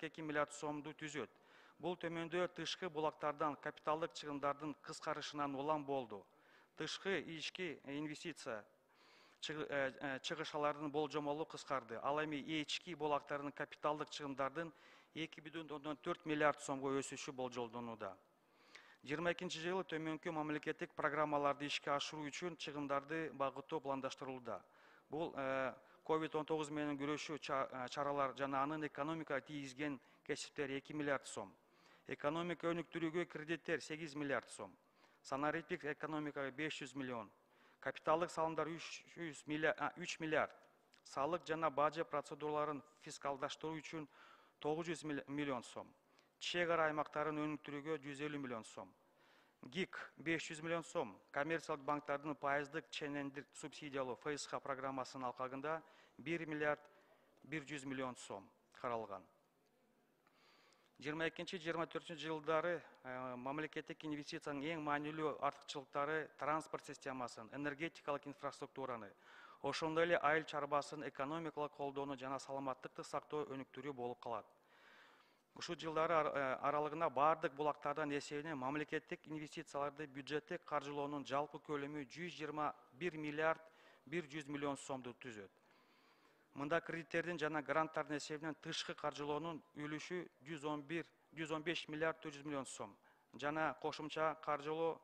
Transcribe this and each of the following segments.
42 миллиард сомду түзөт. Бул төмөндөө тышкы булактардан капиталдык чыгымдардын кыскарышынан улам болду. Тышкы ички инвестиция чыгышалардын болжомолу кыскарды. Ал эми ички булактардын капиталдык чыгымдардын 2,4 миллиард сомго өсүшү болжолдонууда. 22-жылы төмөнкү мамлекеттик программаларды ишке ашыруу үчүн чыгымдарды багыттоо пландаштырылууда. Бул COVID-19 менен күрөшүү чаралар жана анын экономикага тийгизген кесиптер 2 миллиард сом. Экономика өнүктүрүүгө кредиттер 8 миллиард сом. Санариптик экономикага 500 миллион. Капиталдык салымдар 3 миллиард. Салык жана бажы процедураларын фискалдаштыруу үчүн 900 миллион сом. Чек ара аймактарын өнүктүрүүгө 150 миллион сом. ГИК 500 миллион сом. Коммерциялык банктардын пайыздык ченемдик субсидиялоо ФСХ программасынын алкагында 1 миллиард 100 миллион сом каралган. 22-24 жылдары мамлекеттик инвестициянын эң маанилүү артыкчылыктары транспорт системасын, энергетикалык инфраструктураны, ошондой эле айыл чарбасын экономикалык колдоону жана саламаттыкты сактоо өнүктүрүү болуп калат. Ушул жылдары аралыгында бардык булактардан эсебинен мамлекеттик инвестицияларды бюджеттик каржылоонун жалпы көлөмү 121 миллиард 100 миллион сомду түзөт. Мында кредиттердин жана гранттардын эсебинен тышкы каржылоонун үлүшү 115 миллиард 400 миллион сом жана кошумча каржылоо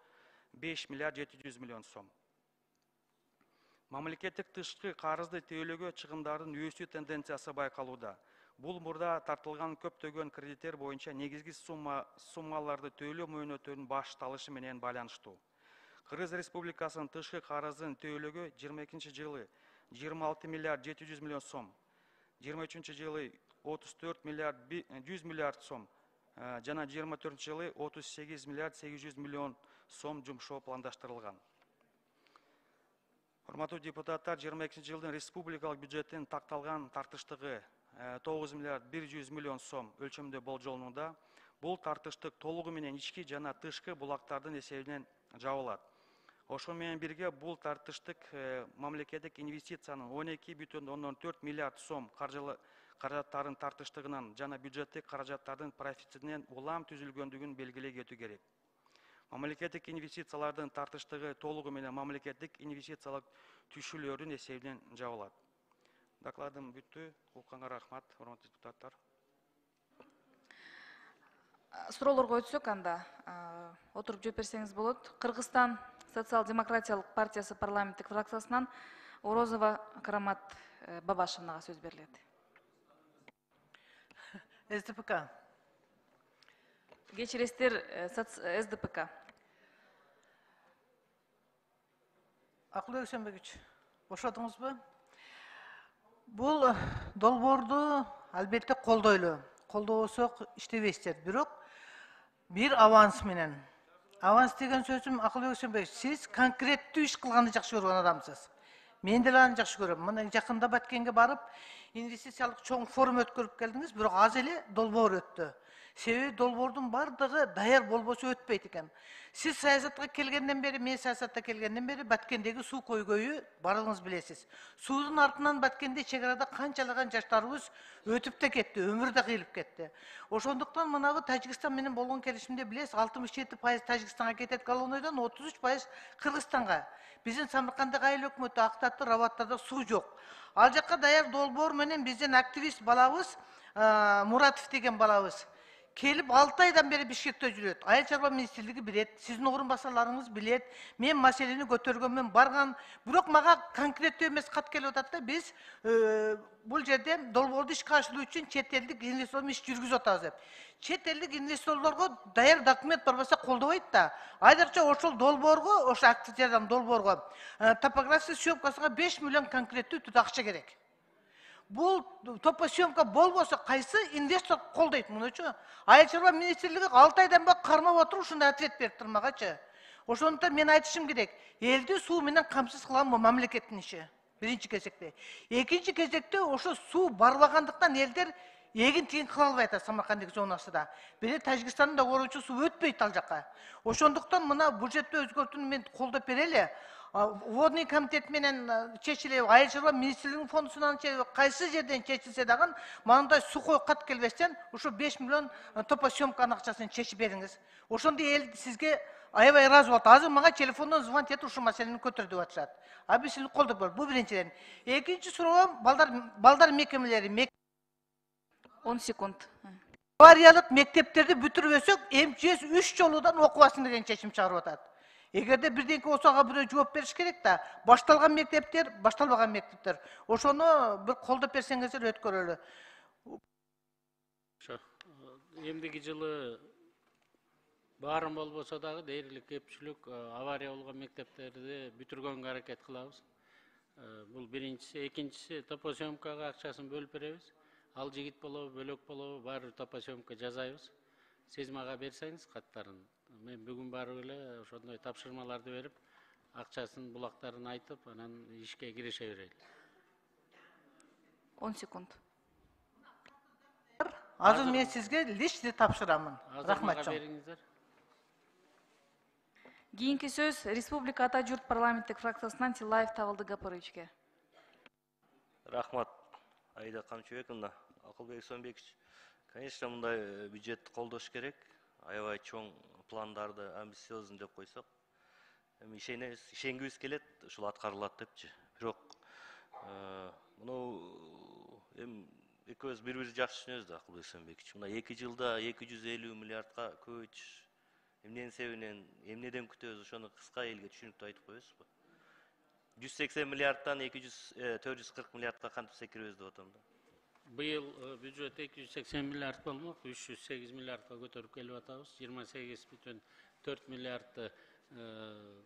5 миллиард 700 миллион сом. Мамлекеттик тышкы карызды төлөөгө чыгымдардын өсүү тенденциясы байкалууда. Бул мурда тартылган көптөгөн кредиттер боюнча негизги суммаларды төлөө мөөнөтүнүн башталышы менен байланыштуу. Кыргыз Республикасынын тышкы карызын төлөөгө 22-жылы 26 миллиард 700 миллион сом, 23-жылы 34 миллиард 100 миллиард сом, жана 24-жылы 38 миллиард 800 миллион сом жумшоо пландаштырылган. Урматтуу депутаттар, 22-жылдын республикалык бюджеттин такталган тартыштыгы 9 миллиард 100 миллион сом өлчөмдө болжолунууда. Бул тартыштык толугу менен ички жана тышкы булактардын эсебинен жабылат. Ошол менен бирге бул тартыштык мамлекеттик инвестициянын 12,4 миллиард сом каражаттарын тартыштыгынан жана бюджеттик каражаттардын профицитинен улам түзүлгөндүгүн белгилей кетүү керек. Мамлекеттик инвестициялардын тартыштыгы толугу менен мамлекеттик инвестициялык түшүүлөрдүн эсебинен жабылат. Докладым бүттү. Укганга рахмат, урматтуу депутаттар. Суроолорго өтсөк анда отуруп жооп берсеңиз болот. Кыргызстан социал-демократиялык партиясы парламенттик фракциясынан Орозова Карамат Бабашевнага сөз берилет. СДПК. Кечиресиздер, СДПК. Акылбек Өксөнбекович, бошодуңузбу? Бул долбоорду албетте колдойлу. Колдобосок иштебейсиздер. Бирок бир аванс менен. Аванс деген сөзүм, Акылбек Өксөнбекович, сиз конкреттүү иш кылганды жакшы көргөн адамсыз. Мен деле аны жакшы көрөм. Мына жакында Баткенге барып, инвестициялык чоң форум өткөрүп келдиңиз, бирок аз эле долбоор өттү. Себеби долбоордун бардыгы даяр болбосо өтпөйт экен. Сиз саясатка келгенден бери, мен саясатка келгенден бери Баткендеги суу көйгөйү барлыгыңыз билесиз. Суудун артынан Баткенде чек арада канчалаган жаштарыбыз өтүп да кетти, өмүр да кыйылып кетти. Ошондуктан мынагы Тажикстан менен болгон келишимде билесиз, 67% Тажикстанга кетет колонойдон, 33% Кыргызстанга. Биздин Самаркандагы айыл өкмөтү актатты, Рабаттарда суу жок. Ал жакка даяр долбоор менен биздин активист балабыз, Муратов деген балабыз келип 6 айдан бери Бишкекте жүрөт. Айыл чарба министрлиги билет, сиздин орун басарларыңыз билет. Мен маселени көтөргөнмүн, барган. Бирок мага конкреттүү эмес кат келип атат да, биз бул жерде долбоорду ишке ашыруу үчүн чет элдик инвесторлор иш жүргүзүп атабыз деп. Чет элдик инвесторлорго даяр документ барбаса колдобойт да. Айрыкча ошол долбоорго, ошо активдерден долбоорго топография съемкасына 5 миллион конкреттүү түтү акча керек. Бул топосъемка болбосо кайсы инвестор колдойт мунучу? Айыл чарба министрлиги 6 айдан бери кармап отуруп ушундай ответ берип турмагачы. Ошондуктан мен айтышым керек. Элди суу менен камсыз кылган бул мамлекеттин иши. Биринчи кезекте. Экинчи кезекте ошо суу барбагандыктан элдер эгин тигин кыла албай атат Самаркандык зонасында. Бери Тажикстандын да корочу суу өтпөйт ал жакка. Ошондуктан мына бюджетти өзгөртүүнү мен колдоп берели. водный комитет менен чечилип, айыл чарба министрлигинин фондусунан кайсы жерден чечилсе дагы, мындай сухой кат келбестен ушу 5 миллион топосъемканын акчасын чечип бериңиз. Ошондой эл сизге аябай ыраазы болот. Азыр мага телефондон звонить этип ушу маселени көтөр деп атышат. Биз сизди колдоп болот. Бул биринчиден. Экинчи суроом балдар мекемелери 10 секунд. авариялык мектептерди бүтүрүп өсөк, МЧС 3 жолудан окубасын деген чечим чыгарып атат. Эгерде бирденке болсо ага бирөө жооп бериш керек да. Башталган мектептер, башталбаган мектептер. Ошону бир колдоп берсеңиздер өткөрөлү. Эмдиги жылы баарын болбосо дагы дээрлик көпчүлүк авария болгон мектептерди бүтүргөнгө аракет кылабыз. Бул биринчиси, экинчиси топосъемкага акчасын бөлүп беребиз. Ал жигит болобу, бөлөк болобу, баары топосъемка жасайбыз. Сиз мага берсеңиз каттарын, мен бүгүн барып эле ошондой тапшырмаларды берип, акчасын, булактарын айтып, анан ишке кирише берели. 10 секунд. Азыр мен сизге личный тапшырамын. Рахмат Мага чоң. бериңиздер. Кийинки сөз Республика Ата журт парламенттик фракциясынан Тилаев Табылды Гапаровичке. Рахмат, Аида Камчыбековна, Акылбек Сомбекович. Конечно, мындай бюджетти колдош керек. Аябай чоң пландарды амбициозный деп койсок. Ишенгибиз келет, ушул аткарылат депчи. Бирок муну экөөбүз бири-бирибизди жакшы түшүнөбүз да, Акылбек Сомбекович. Мына 2 жылда 250 миллиардка көбөйүш. Эмненин себебинен, эмнеден күтөбүз, ошону кыска элге түшүнүктүү айтып коесузбу? 180 миллиардтан 440 миллиардка кантип секиребиз деп атам да. Быйыл бюджет 280 миллиард болмок, 308 миллиардка көтөрүп келип атабыз. 28,4 миллиардты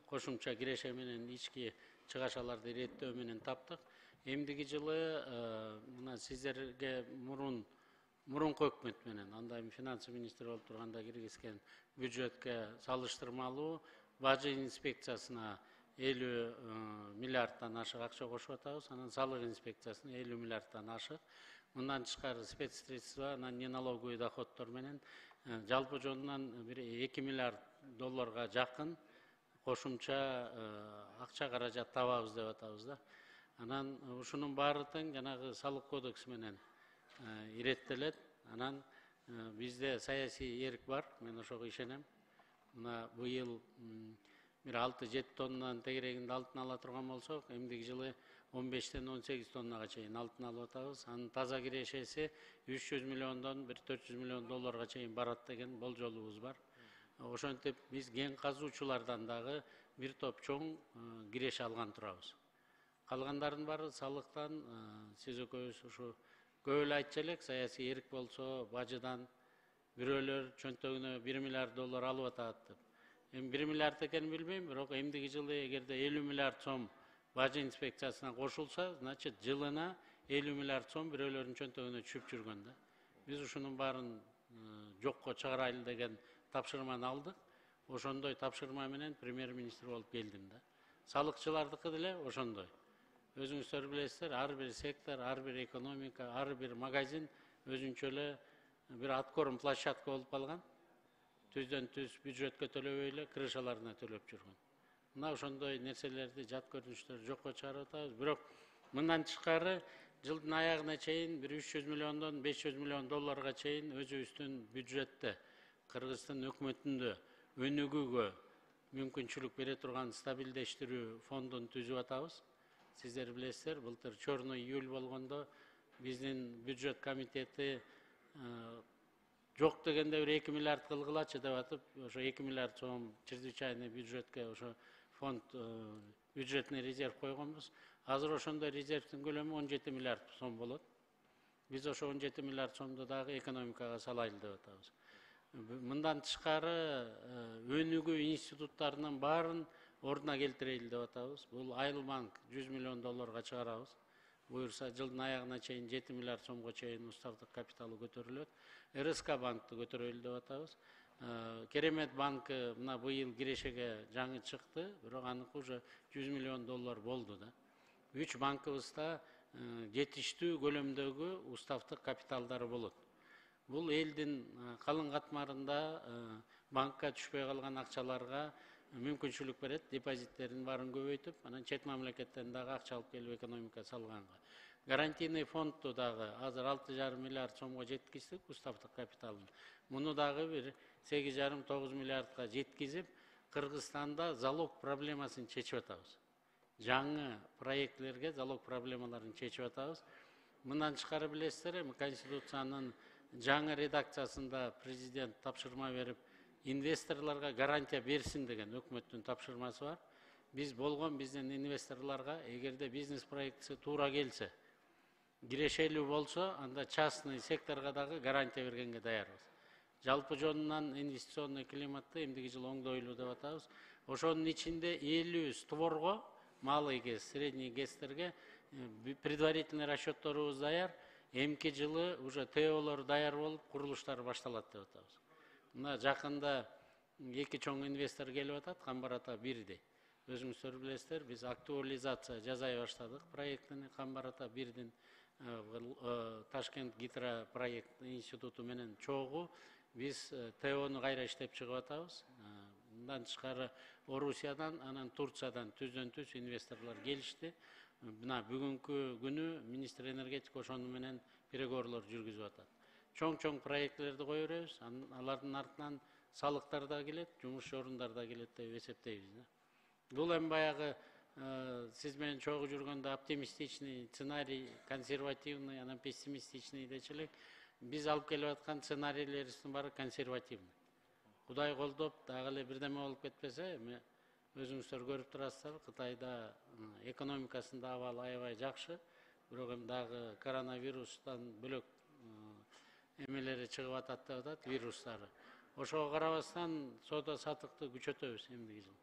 кошумча киреше менен ички чыгашаларды иреттөө менен таптык. Эмдиги жылы мына сиздерге мурунку өкмөт менен, анда финансы министри болуп турганда киргизген бюджетке салыштырмалуу бажы инспекциясына 50 миллиардтан ашык акча кошуп атабыз, анан салык инспекциясына 50 миллиардтан ашык. Мындан тышкары спецсредства, анан неналоговый доходдор менен жалпы жонунан 2 миллиард долларга жакын кошумча акча каражат табабыз деп атабыз да. Анан ушунун баары тең жанагы салык кодекси менен иреттелет. Анан бизде саясий эрк бар, мен ошого ишенем. Мына быйыл бир 6-7 тоннанын тегерегинде алтын ала турган болсок, эмдиги жылы 15-тен 18 тоннага чейин алтын алып атабыз. Анын таза кирешеси 300 миллиондон 400 миллион долларга чейин барат деген болжолубуз бар. Ошентип биз кен казуучулардан дагы бир топ чоң киреше алган турабыз. Калгандардын баары салыктан, сиз экөөбүз ушу көп эле айтчу элек, саясий эрк болсо бажыдан бирөөлөр чөнтөгүнө 1 миллиард доллар алып атат деп. Эми 1 миллиард экенин билбейм, бирок эмдиги жылы эгерде 50 миллиард сом бажы инспекциясына кошулса, значит жылына 50 миллиард сом бирөөлөрдүн чөнтөгүнө түшүп жүргөн да. Биз ушунун баарын жокко чыгарайлы деген тапшырманы алдык. Ошондой тапшырма менен премьер-министр болуп келдим да. Салыкчылардыкы деле ошондой. Өзүңүздөр билесиздер, ар бир сектор, ар бир экономика, ар бир магазин өзүнчө эле бир аткорун площадка болуп калган. Түздөн түз бюджетке төлөбөй эле крышаларына төлөп жүргөн. Мына ошондой нерселерди, жат көрүнүштөрдү жокко чыгарып атабыз. Бирок мындан тышкары жылдын аягына чейин бир 300 миллиондон 500 миллион долларга чейин өзүбүздүн бюджетте Кыргызстан өкмөтүндө өнүгүүгө мүмкүнчүлүк бере турган стабилдештирүү фондун түзүп атабыз. Сиздер билесиздер, былтыр чорный июль болгондо биздин бюджет комитети жок дегенде бир 2 миллиард кылгылачы деп атып, ошо 2 миллиард сом чрезвычайный бюджетке ошо фонд бюджетный резерв койгонбуз. Азыр ошондой резервдин көлөмү 17 миллиард сом болот. Биз ошо 17 миллиард сомду дагы экономикага салайлы деп атабыз. Мындан тышкары өнүгүү институттарынын баарын ордуна келтирели деп атабыз. Бул Айыл банк 100 миллион долларга чыгарабыз. Буюрса жылдын аягына чейин 7 миллиард сомго чейин уставдык капиталы көтөрүлөт. РСК банкты көтөрөлү деп атабыз. Керемет банкы мына быйыл кирешеге жаңы чыкты, бирок аныкы уже 100 миллион доллар болду да. 3 банкыбызда жетиштүү көлөмдөгү уставдык капиталдары болот. Бул элдин калың катмарында банкка түшпөй калган акчаларга мүмкүнчүлүк берет, депозиттерин баарын көбөйтүп, анан чет мамлекеттен дагы акча алып келип экономика салганга. Гарантийный фондду дагы азыр 6,5 миллиард сомго жеткиздик уставдык капиталын. Муну дагы бир 8,5-9 миллиардга жеткизип, Кыргызстанда залог проблемасын чечип атабыз. Жаңы проектлерге залог проблемаларын чечип атабыз. Мындан тышкары билесиздер, эми Конституциянын жаңы редакциясында президент тапшырма берип, инвесторларга гарантия берсин деген өкмөттүн тапшырмасы бар. Биз болгон биздин инвесторларга эгерде бизнес проектиси туура келсе, кирешелүү болсо, анда частный секторго дагы гарантия бергенге даярбыз. Жалпы жонунан инвестиционный климатты эмдиги жыл оңдойлуу деп атабыз. Ошонун ичинде 50 створго, малый ГЭС, средний ГЭСтерге предварительный расчетторубуз даяр. Эмки жылы уже ТОлор даяр болуп, курулуштар башталат деп атабыз. Мына жакында 2 чоң инвестор келип атат, Камбар ата 1-ди. Өзүңүздөр билесиздер, биз актуализация жасай баштадык проектини Камбар ата 1-дин Ташкент гидро проект институту менен чогуу биз ТОну кайра иштеп чыгып атабыз. Мындан тышкары Орусиядан, анан Турциядан түздөн-түз инвесторлор келишти. Мына бүгүнкү күнү министр энергетика ошону менен переговорлор жүргүзүп атат. Чоң проектлерди кое беребиз, алардын артынан салыктар да келет, жумуш орундар да келет деп эсептейбиз. Бул эми баягы сиз менен чогуу жүргөндө оптимистичный сценарий, консервативный, анан пессимистичный дечи элек. Биз алып келип аткан сценарийлерибиздин баары консервативный. Кудай колдоп, дагы эле бирдеме болуп кетпесе, эми өзүңүздөр көрүп турасыздар, Кытайда экономикасында абал аябай жакшы, бирок эми дагы коронавирустан бөлөк эмелери чыгып атат деп атат, вирустары. Ошого карабастан соода саттыкты күчөтөбүз эмдиги жыл.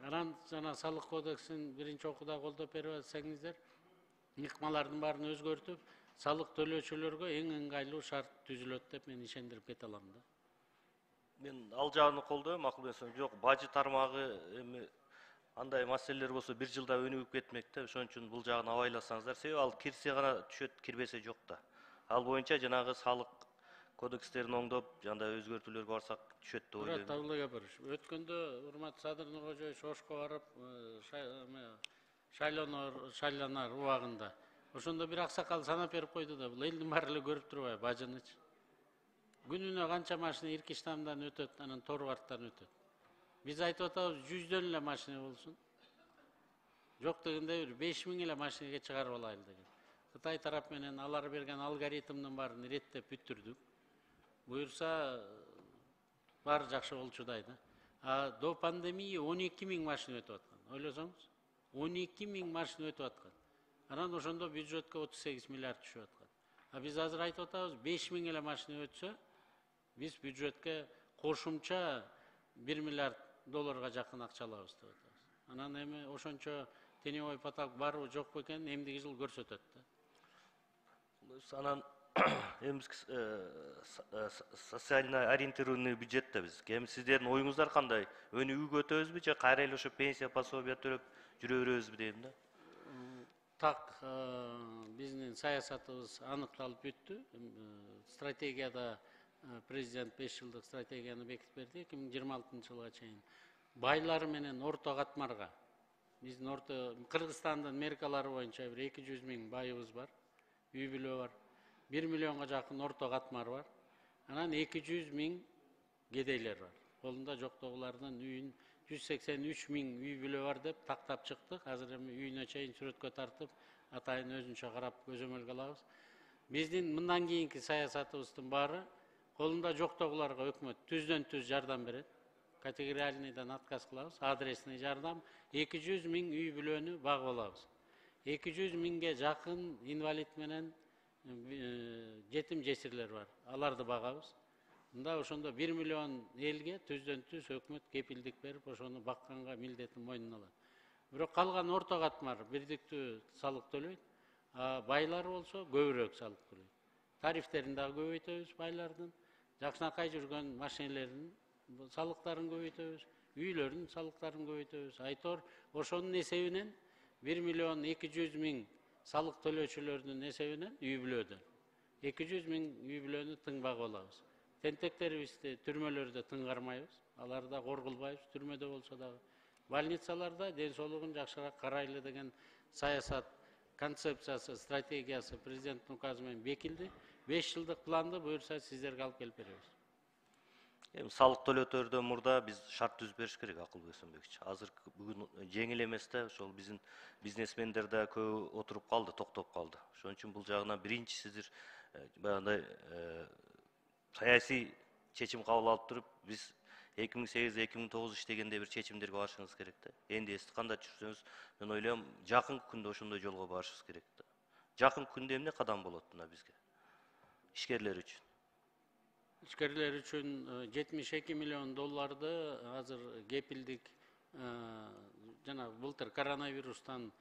Анан жана салык кодексин биринчи окууда колдоп берип атсаңыздар, ыкмалардын баарын өзгөртүп, салык төлөөчүлөргө эң ыңгайлуу шарт түзүлөт деп мен ишендирип кете алам да. Мен ал жагын колдойм, акылбек. Жок, бажы тармагы эми андай маселелер болсо 1 жылда өнүгүп кетмек да. Ошон үчүн бул жагын абайласаңыздар, себеби ал кирсе гана түшөт, кирбесе жок да. Ал боюнча жанагы салык кодекстерин оңдоп, жандай өзгөртүүлөргө барсак түшөт деп ойлойм. Мурат Абылайгапович, өткөндө урматтуу Садыр Нуркожоевич Ошко барып, Шайланар убагында. Ошондо бир аксакал санап берип койду да, бул элдин баары эле көрүп турбайбы, бажыныч. Күнүнө канча машина Иркиштамдан өтөт, анан Торвардтан өтөт. Биз айтып атабыз, 100дөн эле машина болсун. Жок дегенде 5000 эле машинеге чыгарып алайлы деген. Кытай тарап менен алар берген алгоритмдин баарын реттеп бүтүрдүк. Буюрса баары жакшы болчудай да. До пандемии 12.000 машина өтүп аткан. Ойлосоңуз, 12.000 машина өтүп аткан. Анан ошондо бюджетке 38 миллиард түшүп аткан. Биз азыр айтып атабыз, 5000 эле машина өтсө, биз бюджетке кошумча 1 миллиард долларга жакын акча алабыз деп атабыз. Анан эми ошончо теневой поток барбы жокпу экенин эмдиги жыл көрсөтөт да. Анан эми социально ориентированный бюджет да биз. Эми сиздердин оюңуздар кандай? Өнүгүүгө өтөбүзбү же кайра эле ошо пенсия пособия төлөп жүрө беребизби дейм да. Так, биздин саясатыбыз аныкталып бүттү. Стратегияда президент 5 жылдык стратегияны бекитип берди 2026 жылга чейин. Байлар менен орто катмарга биздин Кыргызстандын меркалары боюнча бир 200.000 байыбыз бар, үй бүлө бар. 1 миллионго жакын орто катмар бар. Анан 200.000 кедейлер бар. Колунда жоктогулардын үйүн 183.000 үй бүлө бар деп тактап чыктык. Азыр эми үйүнө чейин сүрөткө тартып, атайын өзүнчө карап көзөмөлгө алабыз. Биздин мындан кийинки саясатыбыздын баары колунда жоктогуларга өкмөт түздөн-түз жардам берет. Категориальныйдан отказ кылабыз, адресный жардам 200.000 үй бүлөнү багып алабыз. 200.000ге жакын инвалид менен жетим жесирлер бар. Аларды багабыз. Мында ошондо 1 миллион элге түздөн-түз өкмөт кепилдик берип, ошону бакканга милдетин мойнуна алат. Бирок калган орто катмар бирдиктүү салык төлөйт, байлар болсо көбүрөөк салык төлөйт. Тарифтерин дагы көбөйтөбүз байлардын, жакшынакай жүргөн машинелердин салыктарын көбөйтөбүз, үйлөрдүн салыктарын көбөйтөбүз. Айтор ошонун эсебинен 1 миллион 200.000 салык төлөөчүлөрдүн эсебинен үй бүлөдөн 200.000 үй бүлөнү тың багып алабыз. Тентектерибизди түрмөлөрдө тыңгармайбыз. Аларда коргулбайбыз, түрмөдө болсо дагы. Больницаларда ден соолугун жакшыраак карайлы деген саясат концепциясы, стратегиясы президенттин указы менен бекилди. 5 жылдык планды буюрса сиздерге алып келип беребиз. Эми салык төлөтөрдөн мурда биз шарт түзүп бериш керек, Акылбек Өсөнбекович. Азыр бүгүн жеңил эмес да, ошол биздин бизнесмендер да көбү отуруп калды, токтоп калды. Ошон үчүн бул жагынан биринчи сиздер баягындай саясий чечим кабыл алып туруп, биз 2008-2009 иштегенде бир чечимдерге барышыңыз керек да. Энди эсти кандай түшүрсөңүз, мен ойлойм, жакынкы күндө ошондой жолго барышыбыз керек да. Жакынкы күндө эмне кадам болот мына бизге? Ишкерлер үчүн. Ишкерлер үчүн 72 миллион долларды азыр кепилдик жана былтыр коронавирустан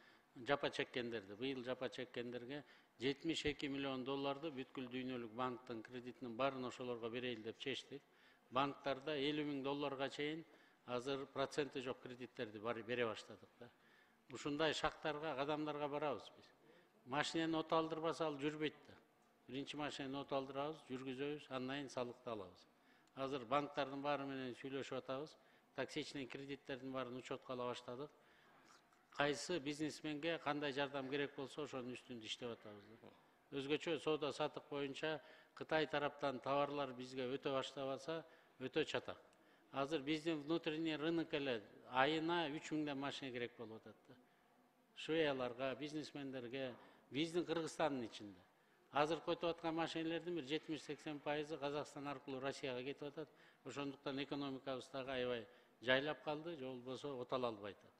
жапа чеккендерди, быйыл жапа чеккендерге 72 миллион долларды бүткүл дүйнөлүк банктын кредитинин баарын ошолорго берели деп чечтик. Банктарда 50 000 долларга чейин азыр проценти жок кредиттерди бере баштадык да. Ушундай шактарга, кадамдарга барабыз биз. Машинени от алдырбаса ал жүрбөйт да. Биринчи машинени от алдырабыз, жүргүзөбүз, андан кийин салыкты алабыз. Азыр банктардын баары менен сүйлөшүп атабыз. Токсичный кредиттердин баарын учетко ала баштадык. Кайсы бизнесменге кандай жардам керек болсо ошонун үстүндө иштеп атабыз. Өзгөчө соода сатык боюнча Кытай тараптан товарлар бизге өтө баштап атса, өтө чатак. Азыр биздин внутренний рынок эле айына 3000 машина керек болуп атат да. Швеяларга, бизнесмендерге, биздин Кыргызстандын ичинде. Азыр өтүп аткан машинелердин бир 70-80% Казакстан аркылуу Россияга кетип атат. Ошондуктан экономикабыз дагы аябай жайлап калды, же болбосо отала албай атат.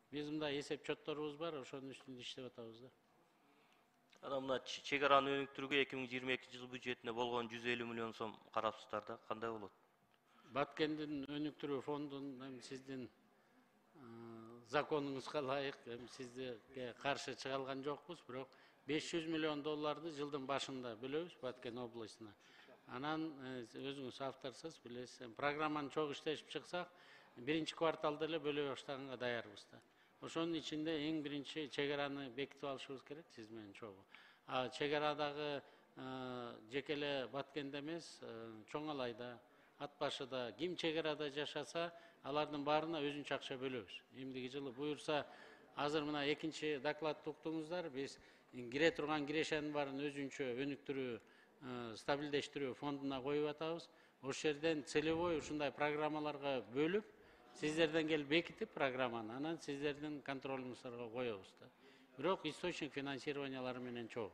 Биз мындай эсеп чотторубуз бар, ошонун үстүндө иштеп атабыз да. Ана мына чек араны өнүктүрүүгө 2022 жыл бюджетине болгон 150 миллион сом карапсыздар да, кандай болот? Баткендин өнүктүрүү фондун сиздин законуңузга ылайык сизге каршы чыга алган жокпуз, бирок 500 миллион долларды жылдын башында бөлөбүз Баткен областына. Анан өзүңүз авторсуз, билесиз, программаны чогуу иштешип чыксак, биринчи кварталда эле бөлө баштаганга даярбыз да. Ошонун ичинде эң биринчи чек араны бекитип алышыбыз керек сиз менен чогуу. Чек арадагы жеке эле Баткенде эмес, Чоң Алайда, Ат башыда ким чек арада жашаса, алардын баарына өзүнчө акча бөлөбүз. Эмдиги жылы буюрса, азыр мына экинчи докладты уктуңуздар, биз кире турган кирешенин баарын өзүнчө өнүктүрүү, стабилдештирүү фондуна коюп атабыз. Ошол жерден целевой ушундай программаларга бөлүп, сиздерден келип бекитип программаны, анан сиздердин контролуңуздарга коебуз да. Бирок источник финансированиялары менен чогуу.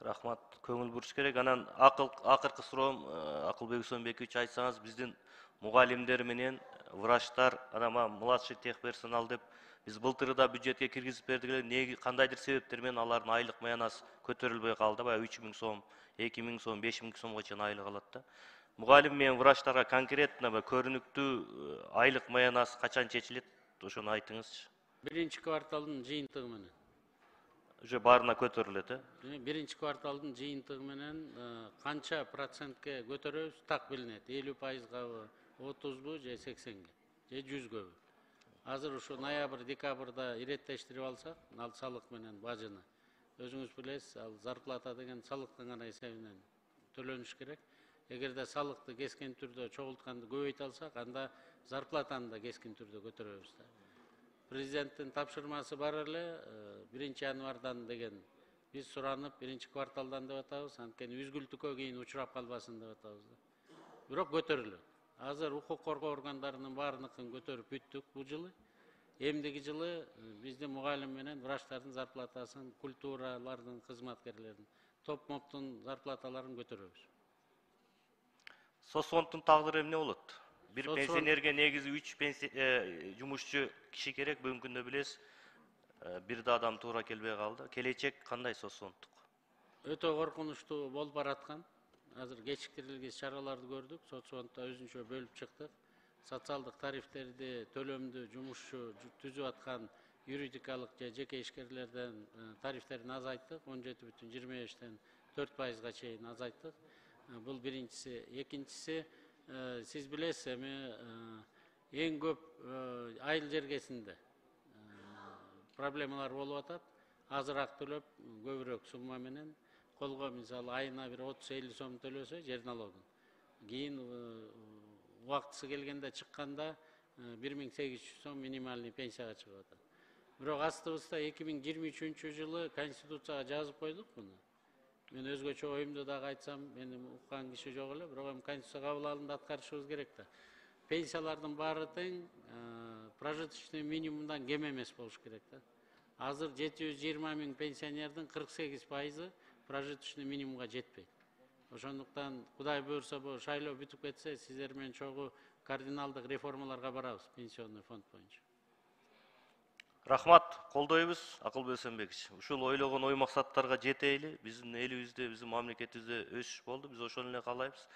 Рахмат, көңүл буруш керек. Анан акыркы суроом, Акылбек Өсөнбекович, айтсаңыз, биздин мугалимдер менен врачтар, анан младший техперсонал деп биз былтыр да бюджетке киргизип бердик эле, эмне кандайдыр себептер менен алардын айлык маянасы көтөрүлбөй калды, баягы 3000 сом, 2000 сом, 5000 сомго чейин айлык алат да. Мугалим менен врачтарга конкретно көрүнүктүү айлык маянасы качан чечилет, ошону айтыңызчы. Биринчи кварталдын жыйынтыгы менен. Уже баарына көтөрүлөт, Биринчи кварталдын жыйынтыгы менен канча процентке көтөрөбүз так билинет. 50%габы, 30бу же 80ге, же 100гөбү. Азыр ушу ноябрь, декабрда иреттештирип алсак, ал салык менен бажыны. Өзүңүз билесиз, ал зарплата деген салыктын гана эсебинен төлөнүш керек. Эгерде салыкты кескин түрдө чогултканды көбөйтө алсак, анда зарплатаны да кескин түрдө көтөрөбүз да. Президенттин тапшырмасы бар эле 1 январдан деген биз суранып 1 кварталдан деп атабыз, анткени үзгүлтүккө кийин учурап калбасын деп атабыз да. Бирок көтөрүлөт. Азыр укук коргоо органдарынын баарыныкын көтөрүп бүттүк бул жылы. Эмдиги жылы биздин мугалим менен врачтардын зарплатасын, культуралардын кызматкерлеринин, топ моптун зарплаталарын көтөрөбүз. Соцфонддун тагдыры эмне болот? Бир пенсионерге негизи 3 жумушчу киши керек, бүгүнкү күндө билесиз, бир да адам туура келбей калды. Келечек кандай соцфонддук? Өтө коркунучтуу болуп бараткан. Азыр кечиктирилгис чараларды көрдүк, соцфонддо өзүнчө бөлүп чыктык. Социалдык тарифтерди, төлөмдү жумушчу түзүп аткан юридикалык же жеке ишкерлерден тарифтерин азайттык, 17,25-тен 4%га чейин азайттык. Бул биринчиси. Экинчиси, сиз билесиз, эми эң көп айыл жергесинде проблемалар болуп атат. Азыраак төлөп, көбүрөөк сумма менен колго мисалы айына бир 30-50 сом төлөсө жер налогун. кийин убактысы келгенде чыкканда 1800 сом минимальный пенсияга чыгып атат. Бирок астыбызда 2023 жылы Конституцияга жазып койдук муну. Мен өзгөчө оюмду дагы айтсам, менин уккан киши жок эле, бирок эми Конституция кабыл алынды аткарышыбыз керек да. Пенсиялардын баары тең, прожиточный минимумдан кем эмес болуш керек да. Азыр 720 миң пенсионердин 48% прожиточный минимумга жетпейт. Ошондуктан Кудай буйрса, бул шайлоо бүтүп кетсе, сиздер менен чогуу кардиналдык реформаларга барабыз пенсионный фонд боюнча. Рахмат, колдойбуз, Акылбек Эсенбекович. Ушул ойлогон ой максаттарга жетейли. Биздин элибизде, биздин мамлекетибизде өсүш болду. Биз ошону эле каалайбыз.